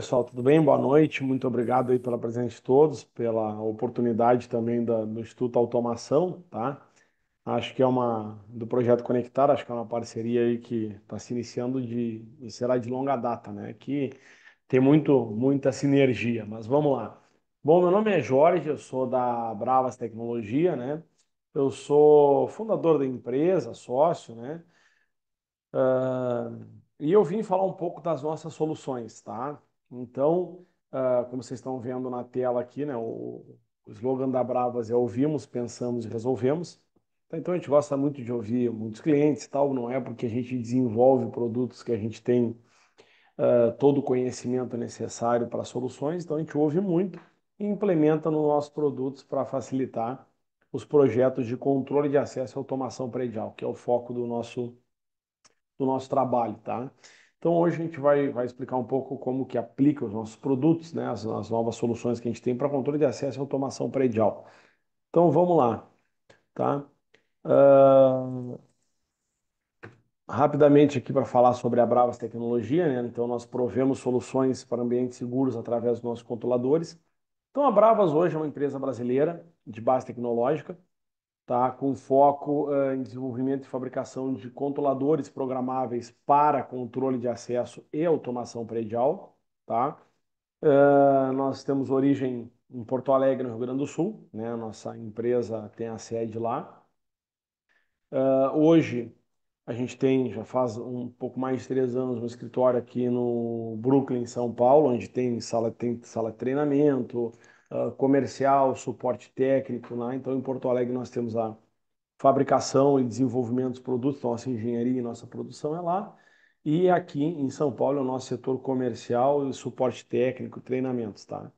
pessoal, tudo bem? Boa noite. Muito obrigado aí pela presença de todos, pela oportunidade também do Instituto Automação, tá? Acho que é do projeto Conectar, acho que é uma parceria aí que está se iniciando e será de longa data, né? Que tem muita sinergia, mas vamos lá. Bom, meu nome é Jorge, eu sou da Bravas Tecnologia, né? Eu sou fundador da empresa, sócio, né? Ah, e eu vim falar um pouco das nossas soluções, tá? Então, como vocês estão vendo na tela aqui, né? O slogan da Bravas é ouvimos, pensamos e resolvemos. Então a gente gosta muito de ouvir muitos clientes e tal, não é porque a gente desenvolve produtos que a gente tem todo o conhecimento necessário para soluções, então a gente ouve muito e implementa nos nossos produtos para facilitar os projetos de controle de acesso e automação predial, que é o foco do nosso trabalho, tá? Então hoje a gente vai explicar um pouco como que aplica os nossos produtos, né, as novas soluções que a gente tem para controle de acesso e automação predial. Então vamos lá, tá? Ah, rapidamente aqui para falar sobre a Bravas Tecnologia, né? Então nós provemos soluções para ambientes seguros através dos nossos controladores. Então a Bravas hoje é uma empresa brasileira de base tecnológica, tá? Com foco em desenvolvimento e fabricação de controladores programáveis para controle de acesso e automação predial, tá? Nós temos origem em Porto Alegre, no Rio Grande do Sul, né? Nossa empresa tem a sede lá. Hoje a gente tem, já faz um pouco mais de 3 anos, um escritório aqui no Brooklyn, São Paulo, onde tem sala de treinamento, comercial, suporte técnico, né? Então, em Porto Alegre nós temos a fabricação e desenvolvimento dos produtos, nossa engenharia e nossa produção é lá. E aqui em São Paulo é o nosso setor comercial e suporte técnico, treinamentos, tá?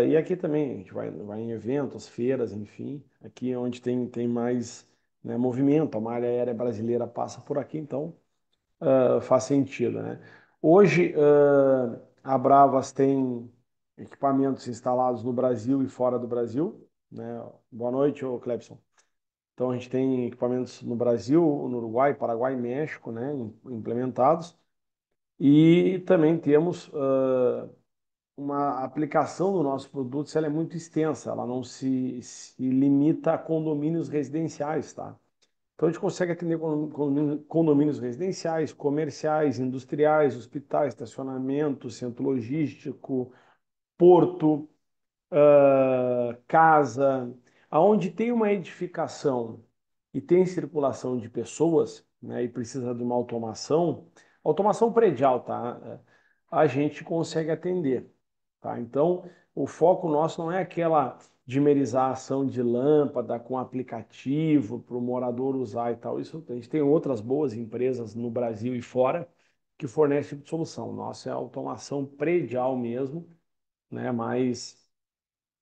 E aqui também a gente vai em eventos, feiras, enfim, aqui é onde tem mais, né, movimento, a malha aérea brasileira passa por aqui, então faz sentido, né? Hoje a Bravas tem equipamentos instalados no Brasil e fora do Brasil, né? Boa noite, ô Clebson. Então a gente tem equipamentos no Brasil, no Uruguai, Paraguai e México, né, implementados. E também temos uma aplicação do nosso produto, ela é muito extensa, ela não se limita a condomínios residenciais, tá? Então a gente consegue atender condomínios residenciais, comerciais, industriais, hospitais, estacionamento, centro logístico, porto, casa, aonde tem uma edificação e tem circulação de pessoas, né, e precisa de uma automação predial, tá? A gente consegue atender, tá? Então, o foco nosso não é aquela dimerização de lâmpada com aplicativo para o morador usar e tal. Isso a gente tem outras boas empresas no Brasil e fora que fornecem esse tipo de solução. Nossa é automação predial mesmo, né? Mas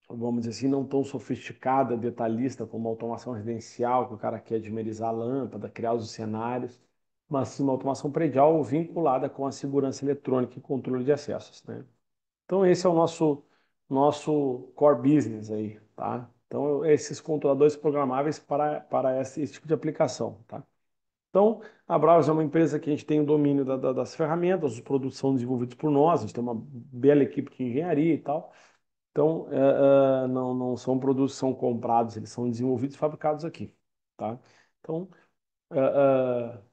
vamos dizer assim, não tão sofisticada, detalhista como a automação residencial, que o cara quer dimerizar a lâmpada, criar os cenários, mas sim uma automação predial vinculada com a segurança eletrônica e controle de acessos, né? Então esse é o nosso core business aí, tá? Então esses controladores programáveis para esse tipo de aplicação, tá? Então, a Browse é uma empresa que a gente tem o domínio das ferramentas, os produtos são desenvolvidos por nós, a gente tem uma bela equipe de engenharia e tal. Então, não são produtos que são comprados, eles são desenvolvidos e fabricados aqui, tá? Então,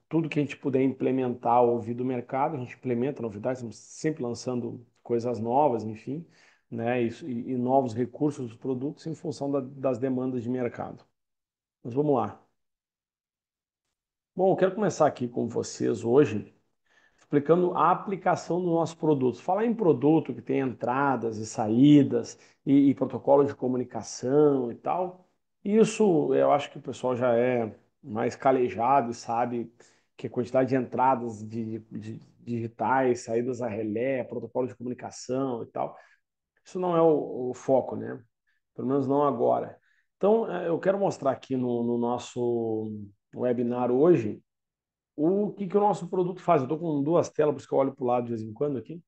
tudo que a gente puder implementar ou ouvir do mercado, a gente implementa novidades, estamos sempre lançando coisas novas, enfim, né? E novos recursos dos produtos em função das demandas de mercado. Mas vamos lá. Bom, eu quero começar aqui com vocês hoje explicando a aplicação dos nossos produtos. Falar em produto que tem entradas e saídas e protocolo de comunicação e tal, isso eu acho que o pessoal já é mais calejado e sabe que a quantidade de entradas de digitais, saídas a relé, protocolo de comunicação e tal, isso não é o foco, né? Pelo menos não agora. Então, eu quero mostrar aqui no nosso webinar hoje o que o nosso produto faz. Eu estou com duas telas, por isso que eu olho para o lado de vez em quando aqui.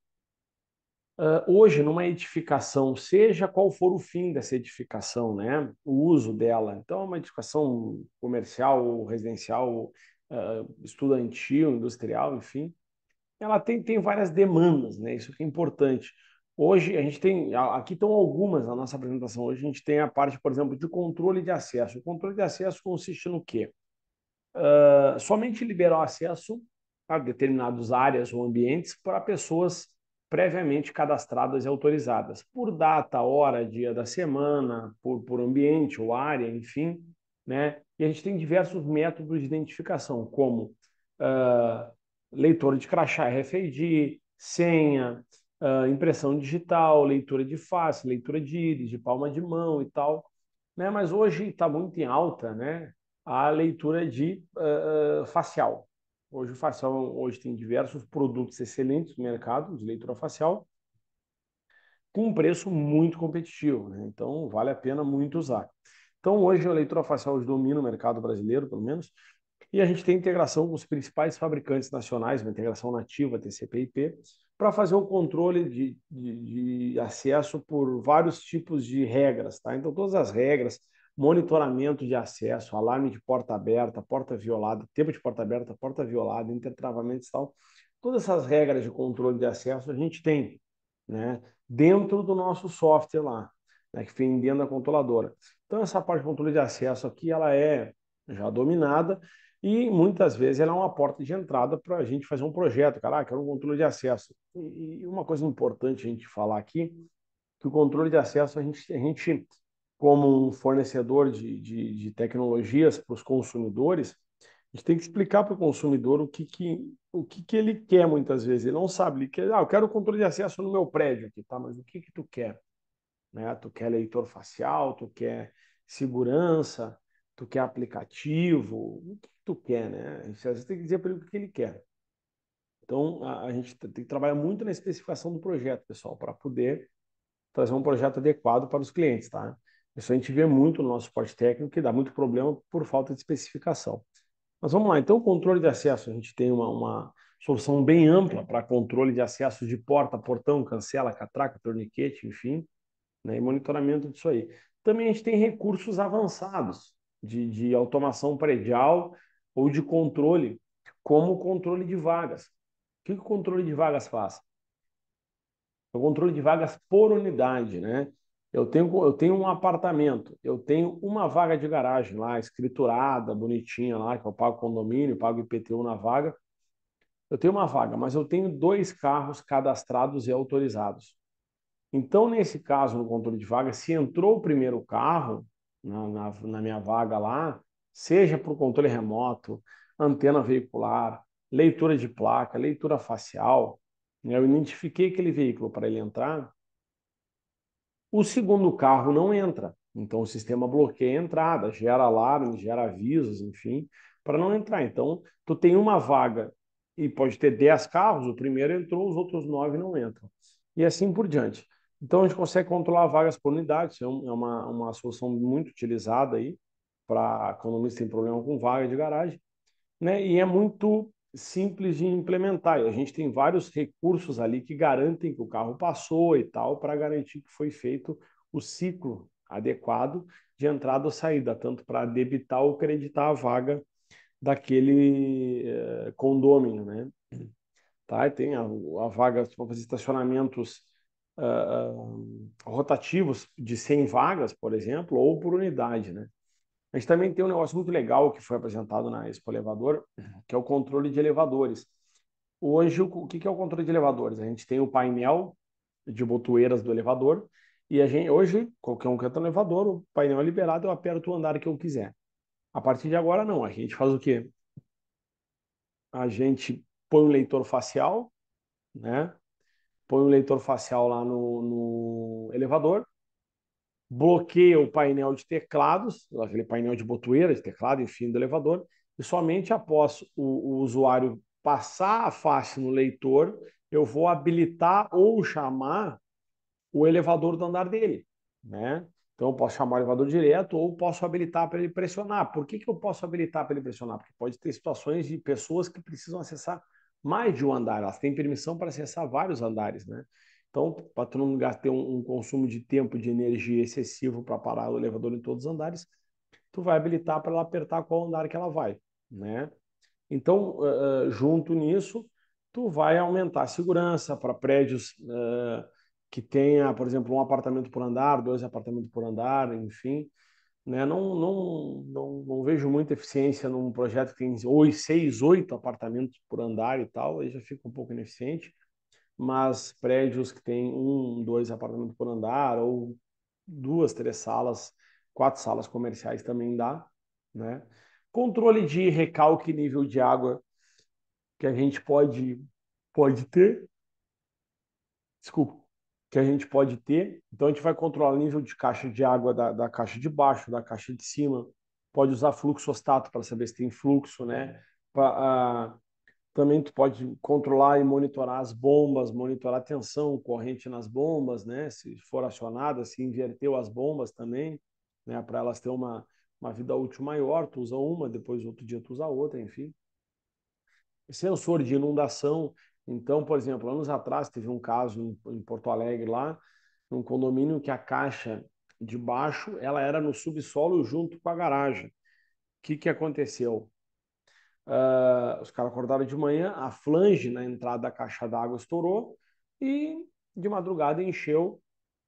Hoje, numa edificação, seja qual for o fim dessa edificação, né, o uso dela, então, uma edificação comercial, residencial, estudantil, industrial, enfim, ela tem várias demandas, né? Isso que é importante. Hoje a gente tem, aqui estão algumas na nossa apresentação. Hoje a gente tem a parte, por exemplo, de controle de acesso. O controle de acesso consiste no quê? Somente liberar o acesso a determinadas áreas ou ambientes para pessoas previamente cadastradas e autorizadas, por data, hora, dia da semana, por ambiente ou área, enfim, né? E a gente tem diversos métodos de identificação, como uh, leitor de crachá RFID, senha, impressão digital, leitura de face, leitura de íris, de palma de mão e tal, né? Mas hoje está muito em alta, né? A leitura de facial. Hoje o facial hoje tem diversos produtos excelentes no mercado de leitura facial com um preço muito competitivo, né? Então vale a pena muito usar. Então hoje a leitura facial hoje domina o mercado brasileiro, pelo menos, e a gente tem integração com os principais fabricantes nacionais, uma integração nativa, TCP/IP, para fazer o controle de acesso por vários tipos de regras, tá? Então todas as regras, monitoramento de acesso, alarme de porta aberta, porta violada, tempo de porta aberta, porta violada, intertravamentos e tal, todas essas regras de controle de acesso a gente tem, né? Dentro do nosso software lá, né? Que vem dentro da controladora. Então essa parte de controle de acesso aqui, ela é já dominada e muitas vezes ela é uma porta de entrada para a gente fazer um projeto. Caraca, é um controle de acesso. E uma coisa importante a gente falar aqui, que o controle de acesso, a gente como um fornecedor de tecnologias para os consumidores, a gente tem que explicar para o consumidor o que ele quer muitas vezes. Ele não sabe, ele quer, eu quero o controle de acesso no meu prédio aqui, tá? Mas o que tu quer? Né? Tu quer leitor facial, tu quer segurança, tu quer aplicativo, o que tu quer, né? Você tem que dizer para ele o que ele quer. Então, a gente tem que trabalhar muito na especificação do projeto, pessoal, para poder trazer um projeto adequado para os clientes, tá? Isso a gente vê muito no nosso suporte técnico, que dá muito problema por falta de especificação. Mas vamos lá, então, o controle de acesso, a gente tem uma solução bem ampla para controle de acesso de porta, portão, cancela, catraca, torniquete, enfim, né, e monitoramento disso aí. Também a gente tem recursos avançados de automação predial ou de controle, como o controle de vagas. O que o controle de vagas faz? O controle de vagas por unidade, né? Eu tenho um apartamento, eu tenho uma vaga de garagem lá, escriturada, bonitinha lá, que eu pago condomínio, pago IPTU na vaga. Eu tenho uma vaga, mas eu tenho 2 carros cadastrados e autorizados. Então, nesse caso, no controle de vaga, se entrou o primeiro carro na minha vaga lá, seja por controle remoto, antena veicular, leitura de placa, leitura facial, né, eu identifiquei aquele veículo para ele entrar, o segundo carro não entra. Então, o sistema bloqueia a entrada, gera alarme, gera avisos, enfim, para não entrar. Então, tu tem uma vaga e pode ter 10 carros, o primeiro entrou, os outros 9 não entram. E assim por diante. Então, a gente consegue controlar vagas por unidade, isso é uma solução muito utilizada aí para quando você tem problema com vaga de garagem, né? E é muito simples de implementar. E a gente tem vários recursos ali que garantem que o carro passou e tal, para garantir que foi feito o ciclo adequado de entrada ou saída, tanto para debitar ou creditar a vaga daquele condômino, né? Tá? E tem a vaga para fazer estacionamentos rotativos de 100 vagas, por exemplo, ou por unidade, né? A gente também tem um negócio muito legal que foi apresentado na Expo Elevador, que é o controle de elevadores. Hoje, o que é o controle de elevadores? A gente tem o painel de botoeiras do elevador e a gente, hoje, qualquer um que entra no elevador, o painel é liberado, eu aperto o andar que eu quiser. A partir de agora, não. A gente faz o quê? A gente põe um leitor facial, né? Põe um leitor facial lá no elevador, bloqueia o painel de teclados, aquele painel de botoeira, de teclado, enfim, do elevador, e somente após o usuário passar a face no leitor, eu vou habilitar ou chamar o elevador do andar dele, né? Então, eu posso chamar o elevador direto ou posso habilitar para ele pressionar. Por que eu posso habilitar para ele pressionar? Porque pode ter situações de pessoas que precisam acessar mais de um andar, elas têm permissão para acessar vários andares, né? Então, para tu não ter um consumo de tempo, de energia excessivo para parar o elevador em todos os andares, tu vai habilitar para ela apertar qual andar que ela vai, né? Então, junto nisso, tu vai aumentar a segurança para prédios que tenha, por exemplo, um apartamento por andar, dois apartamentos por andar, enfim, né? Não vejo muita eficiência num projeto que tem seis, oito apartamentos por andar e tal, aí já fica um pouco ineficiente, mas prédios que tem um, dois apartamentos por andar, ou duas, três salas, quatro salas comerciais também dá, né? Controle de recalque e nível de água que a gente pode ter, desculpa, que a gente pode ter. Então a gente vai controlar o nível de caixa de água da caixa de baixo, da caixa de cima. Pode usar fluxostato para saber se tem fluxo, né? Também tu pode controlar e monitorar as bombas, monitorar a tensão corrente nas bombas, né? Se for acionada, se inverteu as bombas também, né? Para elas ter uma vida útil maior, tu usa uma, depois outro dia tu usa outra, enfim. Sensor de inundação. Então, por exemplo, anos atrás teve um caso em Porto Alegre lá, num condomínio que a caixa de baixo ela era no subsolo junto com a garagem. O que aconteceu? Os caras acordaram de manhã, a flange na entrada da caixa d'água estourou e de madrugada encheu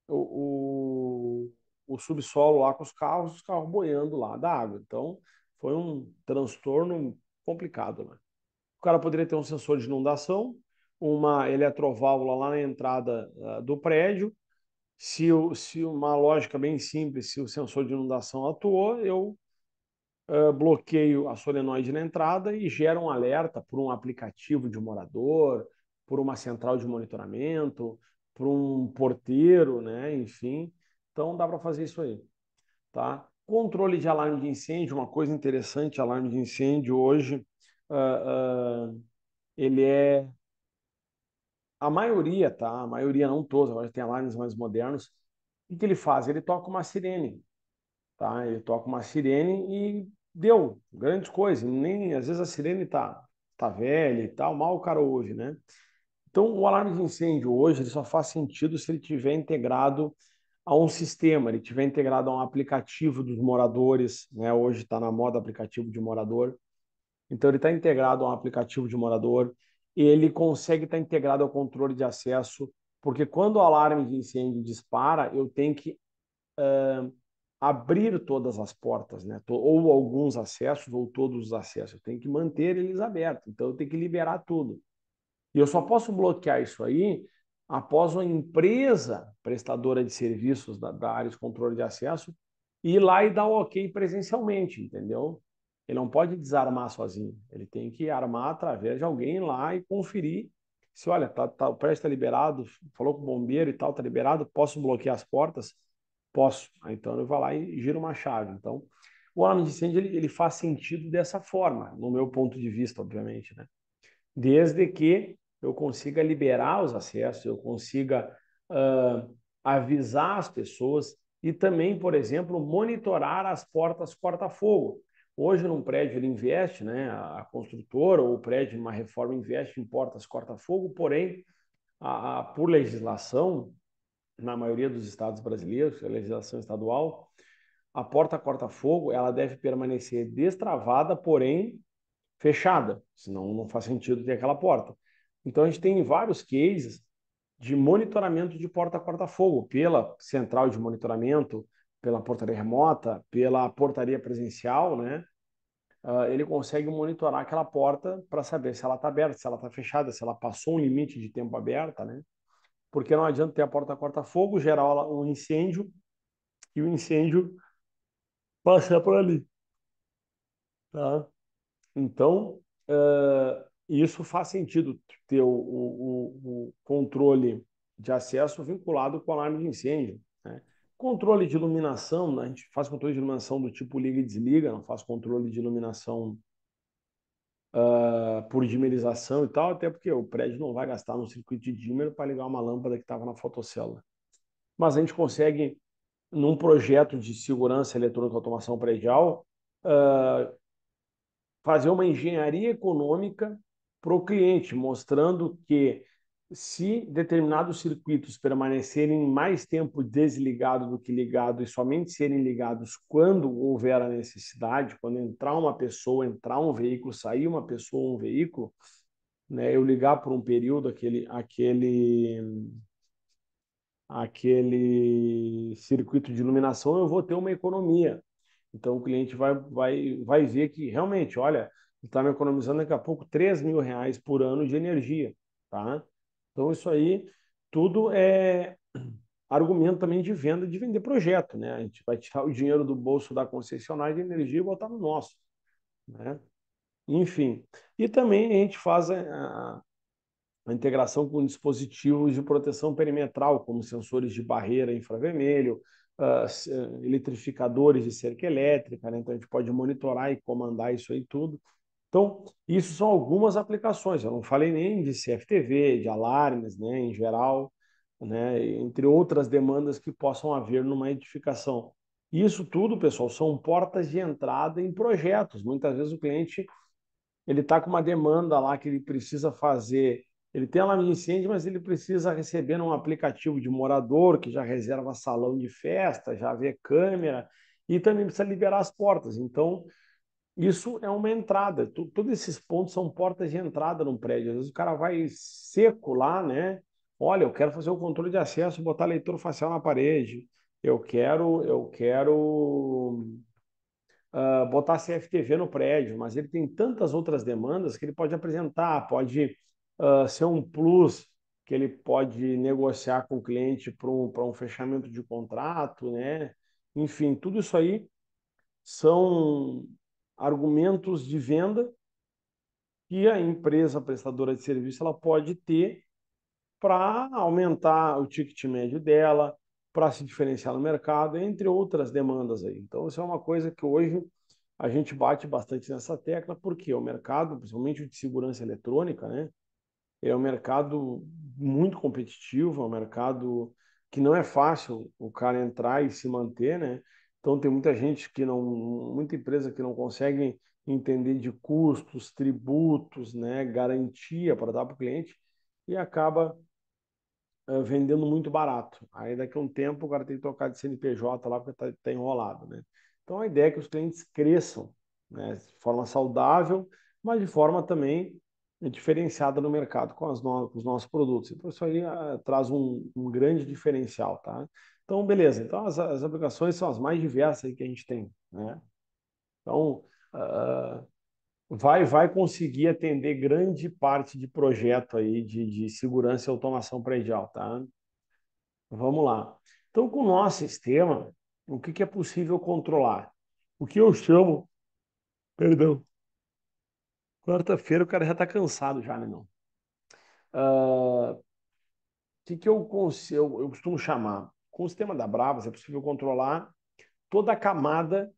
o, o subsolo lá com os carros boiando lá da água. Então, foi um transtorno complicado, né? O cara poderia ter um sensor de inundação, uma eletroválvula lá na entrada do prédio. Se uma lógica bem simples, se o sensor de inundação atuou, eu bloqueio a solenoide na entrada e gera um alerta por um aplicativo de morador, por uma central de monitoramento, por um porteiro, né? Enfim. Então dá para fazer isso aí, tá? Controle de alarme de incêndio, uma coisa interessante, alarme de incêndio hoje, uh, uh, ele é a maioria, tá? A maioria, não todos, agora tem alarmes mais modernos. O que ele faz? Ele toca uma sirene, tá? Ele toca uma sirene e deu grandes coisas. Nem, às vezes a sirene tá velha e tal, mal o cara ouve, né? Então, o alarme de incêndio hoje ele só faz sentido se ele tiver integrado a um sistema, ele tiver integrado a um aplicativo dos moradores, né? Hoje está na moda aplicativo de morador. Então, ele está integrado a um aplicativo de morador e ele consegue estar integrado ao controle de acesso, porque quando o alarme de incêndio dispara, eu tenho que abrir todas as portas, né? Ou alguns acessos, ou todos os acessos. Eu tenho que manter eles abertos, então eu tenho que liberar tudo. E eu só posso bloquear isso aí após uma empresa prestadora de serviços da área de controle de acesso ir lá e dar o ok presencialmente, entendeu? Ele não pode desarmar sozinho. Ele tem que armar através de alguém lá e conferir se, olha, o prédio está liberado, falou com o bombeiro e tal, está liberado, posso bloquear as portas? Posso. Então ele vai lá e gira uma chave. Então, o alarme de incêndio ele faz sentido dessa forma, no meu ponto de vista, obviamente, né? Desde que eu consiga liberar os acessos, eu consiga uh, avisar as pessoas e também, por exemplo, monitorar as portas corta-fogo. Hoje, num prédio, ele investe, né, a construtora ou o prédio, numa reforma, investe em portas corta-fogo, porém, por legislação, na maioria dos estados brasileiros, a legislação estadual, a porta corta-fogo ela deve permanecer destravada, porém fechada, senão não faz sentido ter aquela porta. Então a gente tem vários cases de monitoramento de porta corta-fogo pela central de monitoramento, pela portaria remota, pela portaria presencial, né? Ele consegue monitorar aquela porta para saber se ela está aberta, se ela está fechada, se ela passou um limite de tempo aberta, né? Porque não adianta ter a porta corta-fogo, gerar um incêndio e o incêndio passar por ali, tá? Então, isso faz sentido ter o controle de acesso vinculado com o alarme de incêndio, né? Controle de iluminação, né? A gente faz controle de iluminação do tipo liga e desliga, não faz controle de iluminação por dimerização e tal, até porque o prédio não vai gastar no circuito de dimmer para ligar uma lâmpada que estava na fotocélula. Mas a gente consegue, num projeto de segurança eletrônica e automação predial, fazer uma engenharia econômica para o cliente, mostrando que se determinados circuitos permanecerem mais tempo desligados do que ligados e somente serem ligados quando houver a necessidade, quando entrar uma pessoa, entrar um veículo, sair uma pessoa, um veículo, né, eu ligar por um período aquele circuito de iluminação, eu vou ter uma economia. Então o cliente vai ver que realmente, olha, está me economizando daqui a pouco R$ 3.000 por ano de energia, tá? Então isso aí tudo é argumento também de venda, de vender projeto, né? A gente vai tirar o dinheiro do bolso da concessionária de energia e botar no nosso, né? Enfim. E também a gente faz a integração com dispositivos de proteção perimetral, como sensores de barreira infravermelho, eletrificadores de cerca elétrica, né? Então a gente pode monitorar e comandar isso aí tudo. Então, isso são algumas aplicações. Eu não falei nem de CFTV, de alarmes, né, em geral, né, entre outras demandas que possam haver numa edificação. Isso tudo, pessoal, são portas de entrada em projetos. Muitas vezes o cliente ele está com uma demanda lá que ele precisa fazer. Ele tem alarme de incêndio, mas ele precisa receber um aplicativo de morador que já reserva salão de festa, já vê câmera e também precisa liberar as portas. Então, isso é uma entrada. Todos esses pontos são portas de entrada num prédio. Às vezes o cara vai seco lá, né? Olha, eu quero fazer o controle de acesso, botar leitor facial na parede. Eu quero botar CFTV no prédio, mas ele tem tantas outras demandas que ele pode apresentar, pode ser um plus que ele pode negociar com o cliente para um fechamento de contrato, né? Enfim, tudo isso aí são argumentos de venda que a empresa prestadora de serviço ela pode ter para aumentar o ticket médio dela, para se diferenciar no mercado, entre outras demandas aí. Então, isso é uma coisa que hoje a gente bate bastante nessa tecla, porque o mercado, principalmente o de segurança eletrônica, né, é um mercado muito competitivo, é um mercado que não é fácil o cara entrar e se manter, né? Então tem muita gente que não, muita empresa que não consegue entender de custos, tributos, né, garantia para dar para o cliente e acaba vendendo muito barato. Aí daqui a um tempo o cara tem que trocar de CNPJ lá porque tá enrolado, né? Então a ideia é que os clientes cresçam, né, de forma saudável, mas de forma também diferenciada no mercado com os nossos produtos. Então isso aí traz um grande diferencial, tá? Então, beleza. Então as aplicações são as mais diversas aí que a gente tem, né? Então, uh, vai conseguir atender grande parte de projeto aí de segurança e automação predial, tá? Vamos lá. Então, com o nosso sistema, o que é possível controlar? O que eu chamo, perdão, quarta-feira o cara já está cansado já, né, não? O eu costumo chamar? Com o sistema da Bravos é possível controlar toda a camada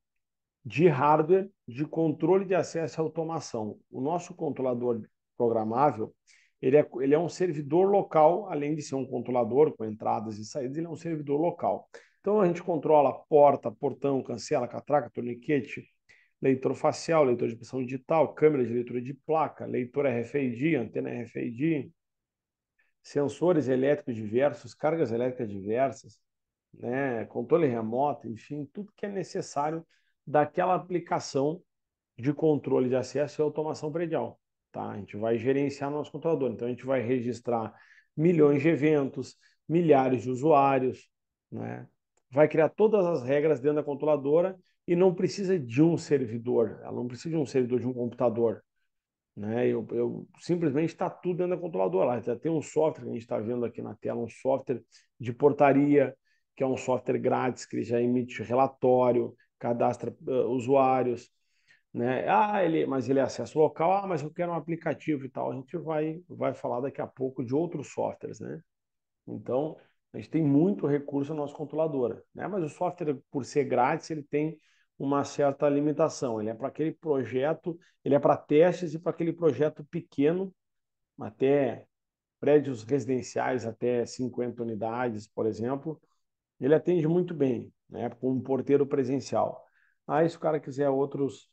de hardware de controle de acesso e automação. O nosso controlador programável, ele é um servidor local, além de ser um controlador com entradas e saídas, ele é um servidor local. Então a gente controla porta, portão, cancela, catraca, torniquete, leitor facial, leitor de impressão digital, câmera de leitura de placa, leitor RFID, antena RFID, sensores elétricos diversos, cargas elétricas diversas, né, controle remoto, enfim, tudo que é necessário daquela aplicação de controle de acesso e automação predial. Tá? A gente vai gerenciar nosso controlador. Então, a gente vai registrar milhões de eventos, milhares de usuários, né? Vai criar todas as regras dentro da controladora e não precisa de um servidor. Ela não precisa de um servidor de um computador, né? Eu simplesmente está tudo dentro da controladora. Lá já tem um software que a gente está vendo aqui na tela, um software de portaria, que é um software grátis que já emite relatório, cadastra usuários, né? Mas ele é acesso local. Mas eu quero um aplicativo e tal. A gente vai falar daqui a pouco de outros softwares, né? Então, a gente tem muito recurso na nossa controladora, né? Mas o software, por ser grátis, ele tem uma certa limitação. Ele é para aquele projeto, ele é para testes e para aquele projeto pequeno, até prédios residenciais até 50 unidades, por exemplo. Ele atende muito bem, né? Com um porteiro presencial. Aí, se o cara quiser outros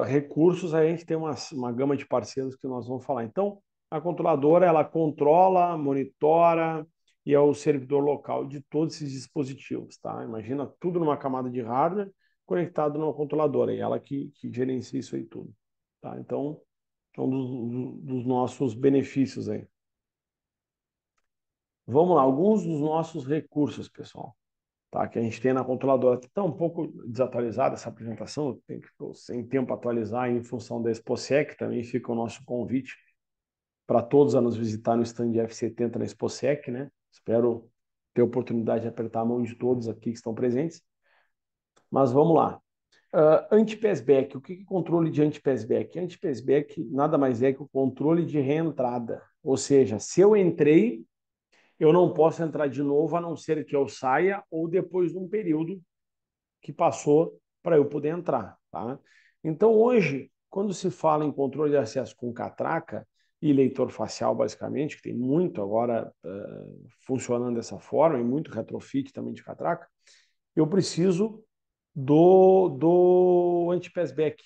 recursos, aí a gente tem uma gama de parceiros que nós vamos falar. Então, a controladora, ela controla, monitora e é o servidor local de todos esses dispositivos, tá? Imagina tudo numa camada de hardware conectado numa controladora, e ela que gerencia isso aí tudo, tá? Então, é um dos nossos benefícios aí. Vamos lá, alguns dos nossos recursos, pessoal, tá? Que a gente tem na controladora. Está um pouco desatualizada essa apresentação, tem que sem tempo atualizar em função da ExpoSec, também fica o nosso convite para todos a nos visitar no stand F70 na ExpoSec, né? Espero ter a oportunidade de apertar a mão de todos aqui que estão presentes. Mas vamos lá. Anti-passback. O que é controle de anti-passback? Anti-passback nada mais é que o controle de reentrada. Ou seja, se eu entrei, eu não posso entrar de novo, a não ser que eu saia ou depois de um período que passou para eu poder entrar. Tá? Então, hoje, quando se fala em controle de acesso com catraca e leitor facial, basicamente, que tem muito agora funcionando dessa forma, e muito retrofit também de catraca, eu preciso do anti-passback.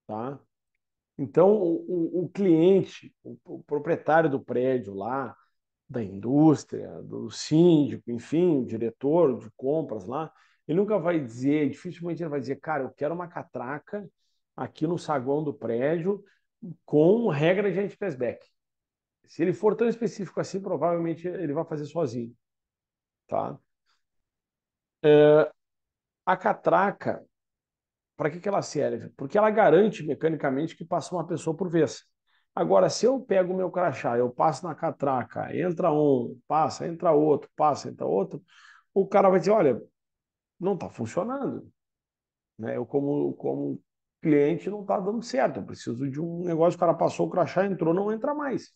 Tá? Então, o cliente, o proprietário do prédio lá, da indústria, do síndico, enfim, o diretor de compras lá, ele nunca vai dizer, dificilmente ele vai dizer, cara, eu quero uma catraca aqui no saguão do prédio com regra de anti-passback. Se ele for tão específico assim, provavelmente ele vai fazer sozinho, tá? A catraca, para que ela serve? Porque ela garante mecanicamente que passa uma pessoa por vez. Agora, se eu pego o meu crachá, eu passo na catraca, entra um, passa, entra outro, passa, entra outro, o cara vai dizer, olha, não está funcionando. Né? Eu, como cliente, não está dando certo. Eu preciso de um negócio, o cara passou o crachá, entrou, não entra mais.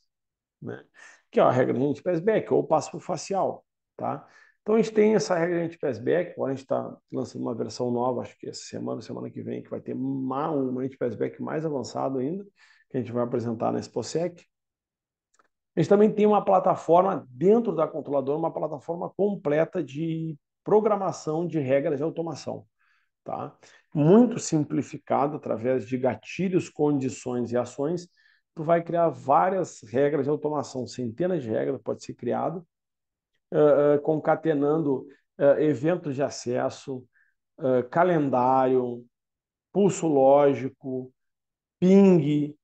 Né? Que é a regra de anti-passback, ou passo para o facial. Tá? Então a gente tem essa regra de anti-passback, agora a gente está lançando uma versão nova, acho que essa semana, semana que vem, que vai ter um anti-passback mais avançado ainda, que a gente vai apresentar na ExpoSec. A gente também tem uma plataforma dentro da controladora, uma plataforma completa de programação de regras de automação. Tá? Muito simplificado, através de gatilhos, condições e ações, tu vai criar várias regras de automação, centenas de regras pode ser criado, concatenando eventos de acesso, calendário, pulso lógico, ping,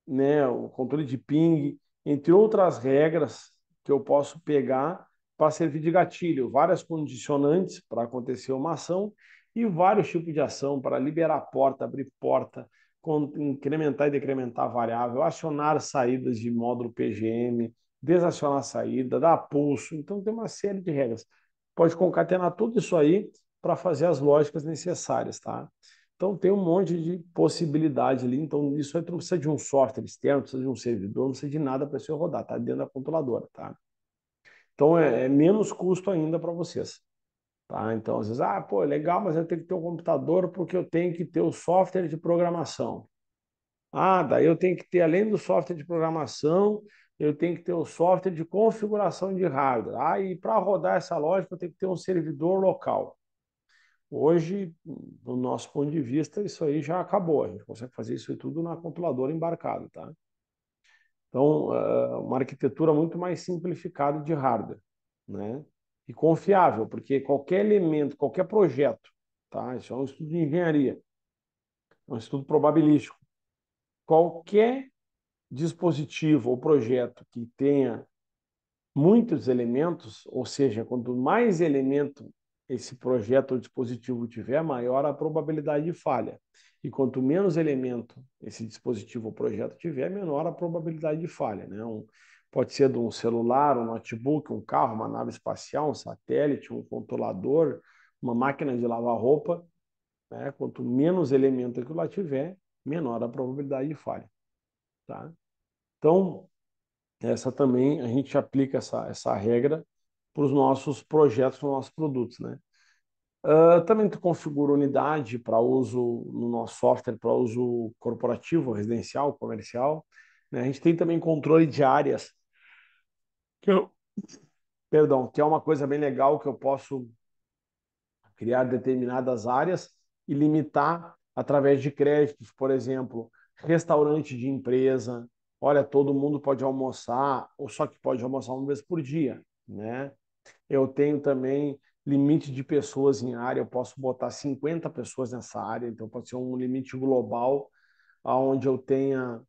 né, o controle de ping, entre outras regras que eu posso pegar para servir de gatilho, várias condicionantes para acontecer uma ação e vários tipos de ação para liberar porta, abrir porta, incrementar e decrementar variável, acionar saídas de módulo PGM, desacionar saída, dar pulso. Então tem uma série de regras. Pode concatenar tudo isso aí para fazer as lógicas necessárias, tá? Então tem um monte de possibilidade ali. Então isso aí tu não precisa de um software externo, não precisa de um servidor, não precisa de nada para você rodar, tá dentro da controladora, tá? Então é menos custo ainda para vocês, tá? Então às vezes, pô, legal, mas eu tenho que ter um computador porque eu tenho que ter o software de programação. Daí eu tenho que ter, além do software de programação, eu tenho que ter o software de configuração de hardware. E para rodar essa lógica, eu tenho que ter um servidor local. Hoje, do nosso ponto de vista, isso aí já acabou. A gente consegue fazer isso tudo na controladora embarcada, tá? Então, uma arquitetura muito mais simplificada de hardware, né? E confiável, porque qualquer elemento, qualquer projeto, tá? Isso é um estudo de engenharia, é um estudo probabilístico. Qualquer dispositivo ou projeto que tenha muitos elementos, ou seja, quanto mais elemento esse projeto ou dispositivo tiver, maior a probabilidade de falha. E quanto menos elemento esse dispositivo ou projeto tiver, menor a probabilidade de falha. Né? Pode ser de um celular, um notebook, um carro, uma nave espacial, um satélite, um controlador, uma máquina de lavar roupa. Né? Quanto menos elemento aquilo lá tiver, menor a probabilidade de falha. Tá? Então, essa também a gente aplica essa regra para os nossos projetos, para os nossos produtos, né? Também tu configura unidade para uso no nosso software, para uso corporativo, residencial, comercial. Né? A gente tem também controle de áreas, que eu, perdão, que é uma coisa bem legal que eu posso criar determinadas áreas e limitar através de créditos, por exemplo, restaurante de empresa. Olha, todo mundo pode almoçar, ou só que pode almoçar uma vez por dia, né? Eu tenho também limite de pessoas em área, eu posso botar 50 pessoas nessa área, então pode ser um limite global onde eu tenha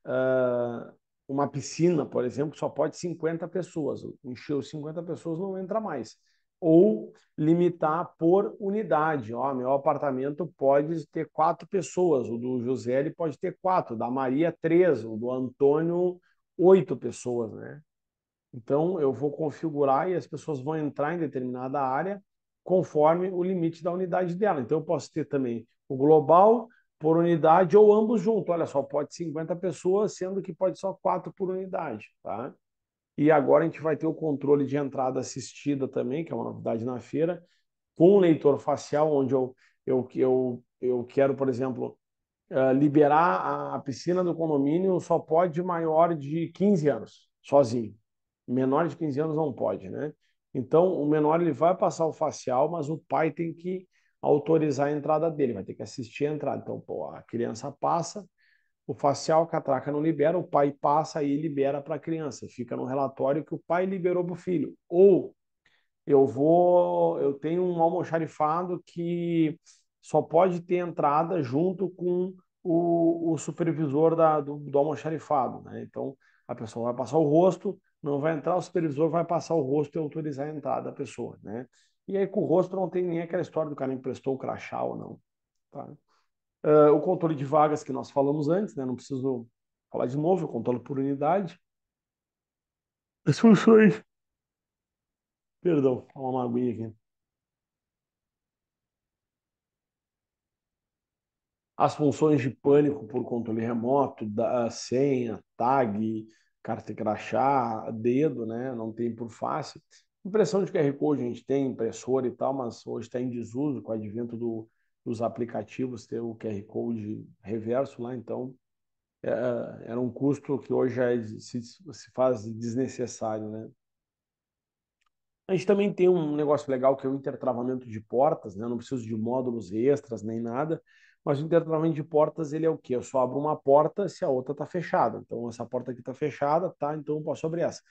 ah, uma piscina, por exemplo, só pode 50 pessoas. Encheu 50 pessoas, não entra mais. Ou limitar por unidade. Ó, meu apartamento pode ter 4 pessoas. O do José ele pode ter 4, o da Maria 3, o do Antônio 8 pessoas, né? Então eu vou configurar e as pessoas vão entrar em determinada área conforme o limite da unidade dela. Então eu posso ter também o global por unidade ou ambos juntos. Olha só, pode 50 pessoas, sendo que pode só 4 por unidade, tá? E agora a gente vai ter o controle de entrada assistida também, que é uma novidade na feira, com um leitor facial, onde eu quero, por exemplo, liberar a piscina do condomínio só pode maior de 15 anos, sozinho. Menor de 15 anos não pode, né? Então, o menor ele vai passar o facial, mas o pai tem que autorizar a entrada dele, vai ter que assistir a entrada. Então, pô, a criança passa, o facial, a catraca não libera, o pai passa e libera para a criança. Fica no relatório que o pai liberou para o filho. Ou eu tenho um almoxarifado que só pode ter entrada junto com o supervisor do almoxarifado, né? Então, a pessoa vai passar o rosto, não vai entrar, o supervisor vai passar o rosto e autorizar a entrada da pessoa, né? E aí, com o rosto, não tem nem aquela história do cara emprestou o crachá ou não, tá? O controle de vagas que nós falamos antes, né? Não preciso falar de novo, o controle por unidade. As funções. Perdão, uma aguinha aqui. As funções de pânico por controle remoto, da senha, tag, carta crachá, dedo, né? Não tem por face. Impressão de QR Code a gente tem, impressora e tal, mas hoje está em desuso com o advento dos aplicativos, ter o QR Code reverso lá, então era um custo que hoje se faz desnecessário, né? A gente também tem um negócio legal que é o intertravamento de portas, né? Eu não preciso de módulos extras nem nada, mas o intertravamento de portas ele é o quê? Eu só abro uma porta se a outra está fechada. Então essa porta aqui está fechada, tá? Então eu posso abrir essa.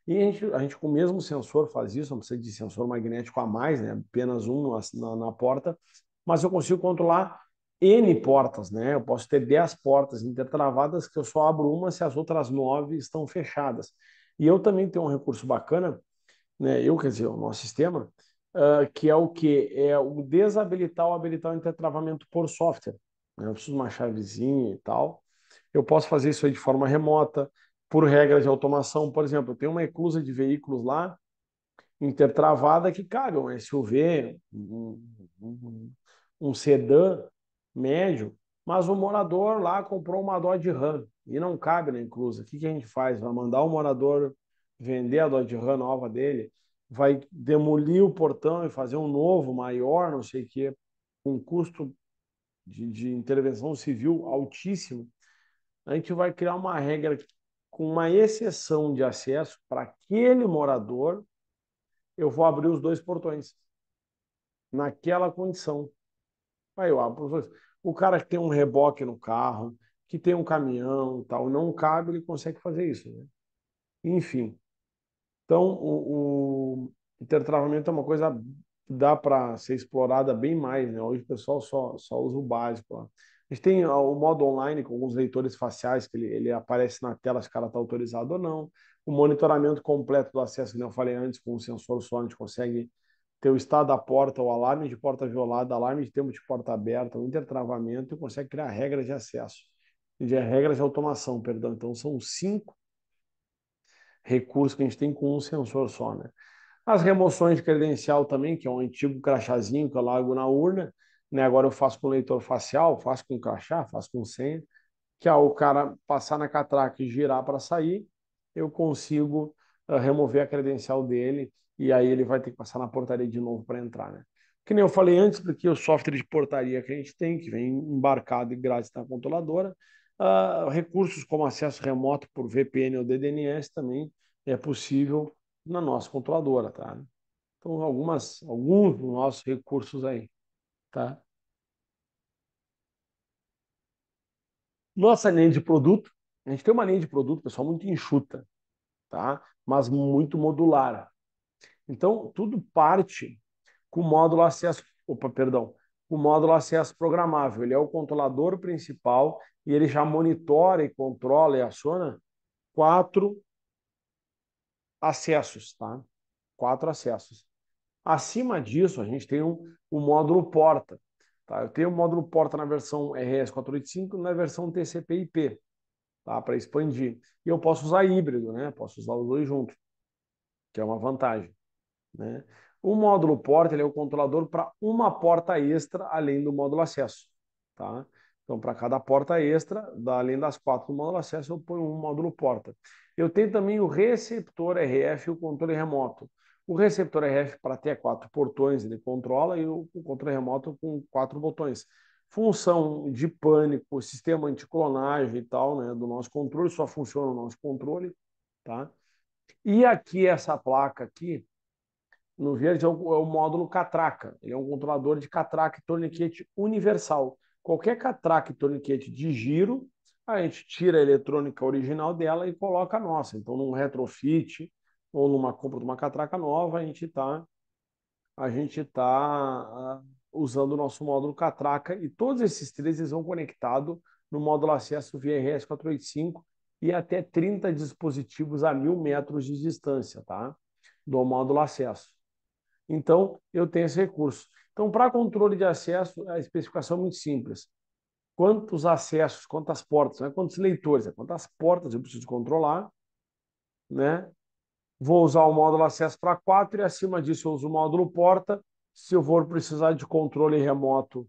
E a gente com o mesmo sensor faz isso, não precisa de sensor magnético a mais, né? Apenas um na porta, mas eu consigo controlar N portas, né? Eu posso ter 10 portas intertravadas que eu só abro uma se as outras 9 estão fechadas. E eu também tenho um recurso bacana, né? Quer dizer, o nosso sistema, que é o que? É o desabilitar ou habilitar o intertravamento por software, né? Eu preciso de uma chavezinha e tal. Eu posso fazer isso aí de forma remota, por regras de automação. Por exemplo, eu tenho uma eclusa de veículos lá, intertravada, que cabe um SUV, um sedã médio, mas o morador lá comprou uma Dodge Ram e não cabe na inclusa. O que que a gente faz? Vai mandar o morador vender a Dodge Ram nova dele, vai demolir o portão e fazer um novo, maior, não sei o quê, com custo de intervenção civil altíssimo. A gente vai criar uma regra com uma exceção de acesso para aquele morador. Eu vou abrir os 2 portões naquela condição. Aí eu abro os dois. O cara que tem um reboque no carro, que tem um caminhão, tal, não cabe, ele consegue fazer isso, né? Enfim, então o intertravamento é uma coisa que dá para ser explorada bem mais, né? Hoje o pessoal só usa o básico lá. A gente tem o modo online com alguns leitores faciais que ele aparece na tela se o cara está autorizado ou não. O monitoramento completo do acesso, que eu falei antes, com um sensor só, a gente consegue ter o estado da porta, o alarme de porta violada, alarme de tempo de porta aberta, o intertravamento e consegue criar regras de acesso, regras de automação, perdão. Então são 5 recursos que a gente tem com um sensor só, né? As remoções de credencial também, que é um antigo crachazinho que eu largo na urna, né? Agora eu faço com leitor facial, faço com crachá, faço com senha, que ao cara passar na catraca e girar para sair, eu consigo remover a credencial dele e aí ele vai ter que passar na portaria de novo para entrar, né? Que nem eu falei antes, porque o software de portaria que a gente tem, que vem embarcado e grátis na controladora, recursos como acesso remoto por VPN ou DDNS também é possível na nossa controladora, tá? Então, alguns dos nossos recursos aí, tá? Nossa linha de produto, a gente tem uma linha de produto, pessoal, muito enxuta, tá? Mas muito modular. Então, tudo parte com o módulo acesso. Opa, perdão. o módulo acesso programável. Ele é o controlador principal e ele já monitora e controla e aciona 4 acessos, tá? 4 acessos. Acima disso, a gente tem o módulo porta. Tá? Eu tenho o módulo porta na versão RS485 e na versão TCP/IP, tá? Para expandir. E eu posso usar híbrido, né? Posso usar os dois juntos, que é uma vantagem, né? O módulo porta ele é o controlador para uma porta extra além do módulo acesso, tá? Então, para cada porta extra, além das 4 do módulo acesso, eu ponho um módulo porta. Eu tenho também o receptor RF e o controle remoto. O receptor RF para ter 4 portões ele controla e o controle remoto com 4 botões. Função de pânico, sistema anticlonagem e tal, né, do nosso controle, só funciona o nosso controle, tá? E aqui essa placa aqui, no verde é o módulo catraca. Ele é um controlador de catraca e torniquete universal. Qualquer catraca e torniquete de giro, a gente tira a eletrônica original dela e coloca a nossa. Então, num retrofit ou numa compra de uma catraca nova, a gente tá usando o nosso módulo catraca e todos esses três eles vão conectados no módulo acesso via RS485 e até 30 dispositivos a 1.000 metros de distância, tá? Do módulo acesso. Então, eu tenho esse recurso. Então, para controle de acesso, a especificação é muito simples. Quantos acessos, quantas portas, não é quantos leitores, é quantas portas eu preciso controlar, né? Vou usar o módulo acesso para 4 e acima disso eu uso o módulo porta. Se eu for precisar de controle remoto,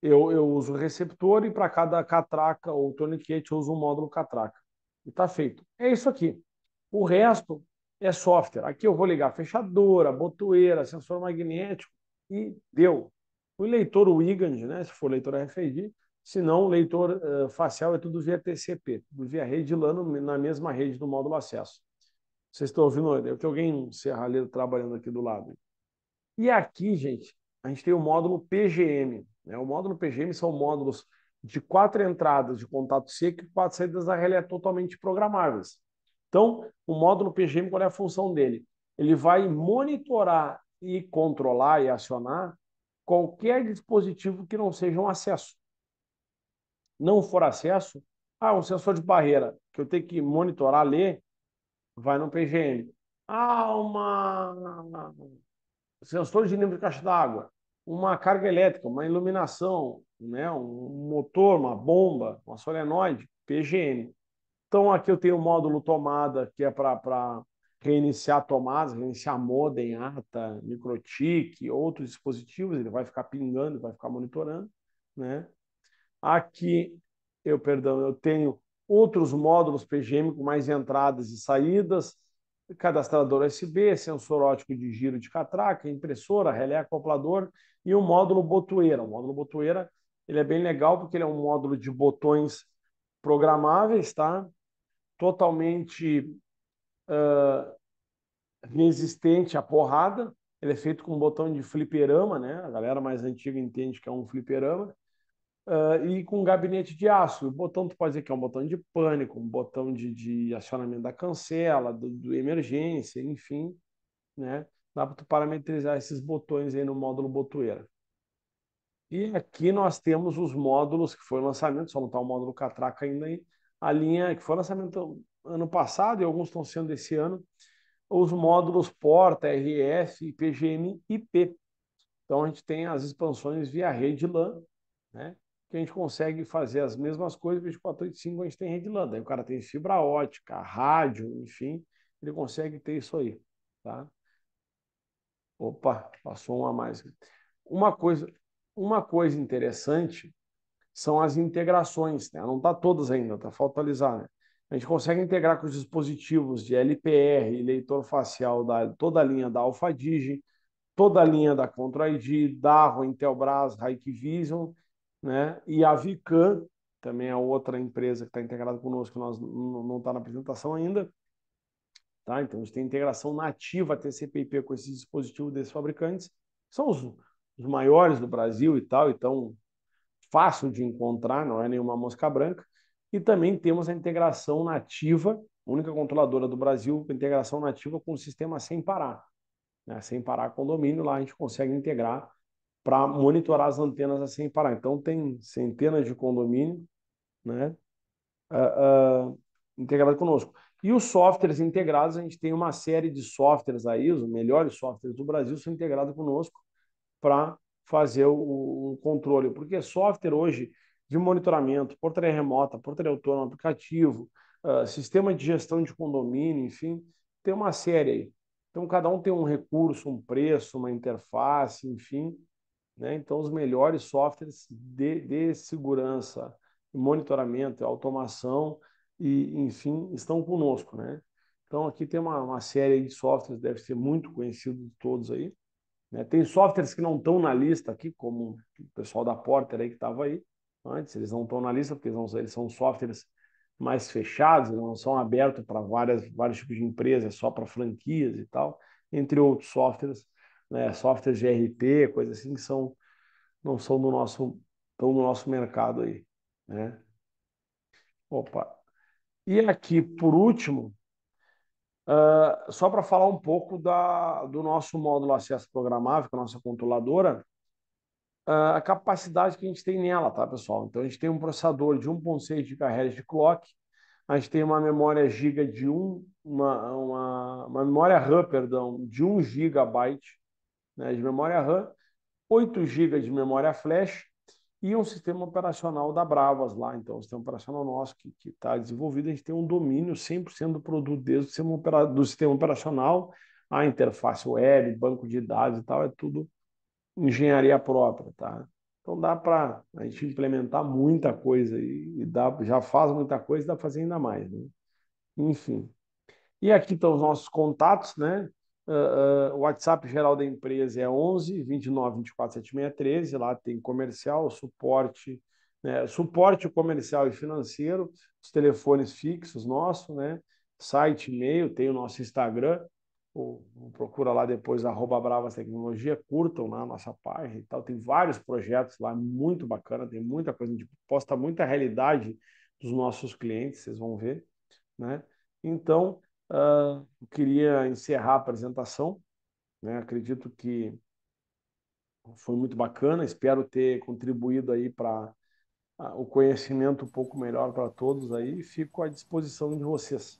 eu uso o receptor e para cada catraca ou torniquete eu uso o módulo catraca. E está feito. É isso aqui. O resto é software. Aqui eu vou ligar fechadura, botoeira, sensor magnético e deu. O leitor Wigand, né, se for leitor RFID, se não, o leitor facial é tudo via TCP, tudo via rede LAN na mesma rede do módulo acesso. Vocês estão ouvindo? Deve ter alguém serralheiro trabalhando aqui do lado. E aqui, gente, a gente tem o módulo PGM. Né? O módulo PGM são módulos de 4 entradas de contato seco e 4 saídas a relé totalmente programáveis. Então, o módulo PGM, qual é a função dele? Ele vai monitorar e controlar e acionar qualquer dispositivo que não seja um acesso. Não for acesso, um sensor de barreira, que eu tenho que monitorar, ler, vai no PGM. Uma sensor de nível de caixa d'água, uma carga elétrica, uma iluminação, né, um motor, uma bomba, uma solenoide, PGM. Então aqui eu tenho o módulo tomada, que é para reiniciar tomadas, reiniciar modem, ATA, microtik, outros dispositivos, ele vai ficar pingando, vai ficar monitorando, né? Aqui eu tenho outros módulos PGM com mais entradas e saídas, cadastrador USB, sensor óptico de giro de catraca, impressora, relé acoplador e o módulo botoeira. O módulo botoeira ele é bem legal porque ele é um módulo de botões programáveis, tá? Totalmente resistente à porrada. Ele é feito com um botão de fliperama, né? A galera mais antiga entende que é um fliperama. E com gabinete de aço. O botão tu pode dizer que é um botão de pânico, um botão de acionamento da cancela, do emergência, enfim, né? Dá para tu parametrizar esses botões aí no módulo botoeira. E aqui nós temos os módulos que foi lançamento, só não está o módulo catraca ainda aí, a linha que foi lançamento ano passado e alguns estão sendo esse ano, os módulos Porta, RF, PGM e IP. Então a gente tem as expansões via rede LAN, né? Que a gente consegue fazer as mesmas coisas, 24/5 a gente tem rede LAN. Daí o cara tem fibra ótica, rádio, enfim, ele consegue ter isso aí, tá? Opa, passou um a mais. Uma coisa, uma coisa interessante são as integrações, né? Não está todas ainda, tá? Falta atualizar, né? A gente consegue integrar com os dispositivos de LPR, leitor facial da toda a linha da AlphaDigi, toda a linha da Control ID, Darro, Intelbras, Hikvision, né? E a Vican, também é outra empresa que está integrada conosco, que nós não está na apresentação ainda. Tá? Então, a gente tem integração nativa TCP/IP com esses dispositivos desses fabricantes, são os maiores do Brasil e tal, então fácil de encontrar, não é nenhuma mosca branca. E também temos a integração nativa, única controladora do Brasil, com integração nativa com o sistema sem parar, né? Sem parar condomínio, lá a gente consegue integrar para monitorar as antenas assim parar. Então, tem centenas de condomínios, né, ah, integrado conosco. E os softwares integrados, a gente tem uma série de softwares aí, os melhores softwares do Brasil são integrados conosco para fazer o controle. Porque software hoje de monitoramento, portaria remota, portaria autônoma, aplicativo, sistema de gestão de condomínio, enfim, tem uma série aí. Então, cada um tem um recurso, um preço, uma interface, enfim, né? Então, os melhores softwares de segurança, monitoramento, automação e, enfim, estão conosco, né? Então, aqui tem uma série de softwares, deve ser muito conhecido de todos aí, né? Tem softwares que não estão na lista aqui, como o pessoal da Porter aí que estava aí antes, eles não estão na lista porque eles são softwares mais fechados, não são abertos para vários tipos de empresas, só para franquias e tal, entre outros softwares, né? Softwares de RP, coisas assim que não são estão no nosso mercado aí, né? Opa. E aqui, por último, só para falar um pouco do nosso módulo acesso programável, com a nossa controladora, a capacidade que a gente tem nela, tá, pessoal? Então, a gente tem um processador de 1,6 GHz de clock, a gente tem uma memória giga de uma memória RAM, perdão, de 1 GB, né, de memória RAM, 8 GB de memória flash e um sistema operacional da Bravas lá. Então, o sistema operacional nosso que está desenvolvido, a gente tem um domínio 100% do produto desde do sistema operacional, a interface web, banco de dados e tal, é tudo engenharia própria, tá? Então dá para a gente implementar muita coisa já faz muita coisa, dá para fazer ainda mais, né? Enfim. E aqui estão os nossos contatos, né? O WhatsApp geral da empresa é 11 29 24 76 13. Lá tem comercial, suporte, né? Suporte comercial e financeiro, os telefones fixos nossos, né? Site, e-mail, tem o nosso Instagram. Procura lá depois, @Bravas Tecnologia, curtam lá a nossa página e tal. Tem vários projetos lá, muito bacana, tem muita coisa, a gente posta muita realidade dos nossos clientes, vocês vão ver, né? Então, eu queria encerrar a apresentação, né? Acredito que foi muito bacana, espero ter contribuído aí para o conhecimento um pouco melhor para todos aí e fico à disposição de vocês.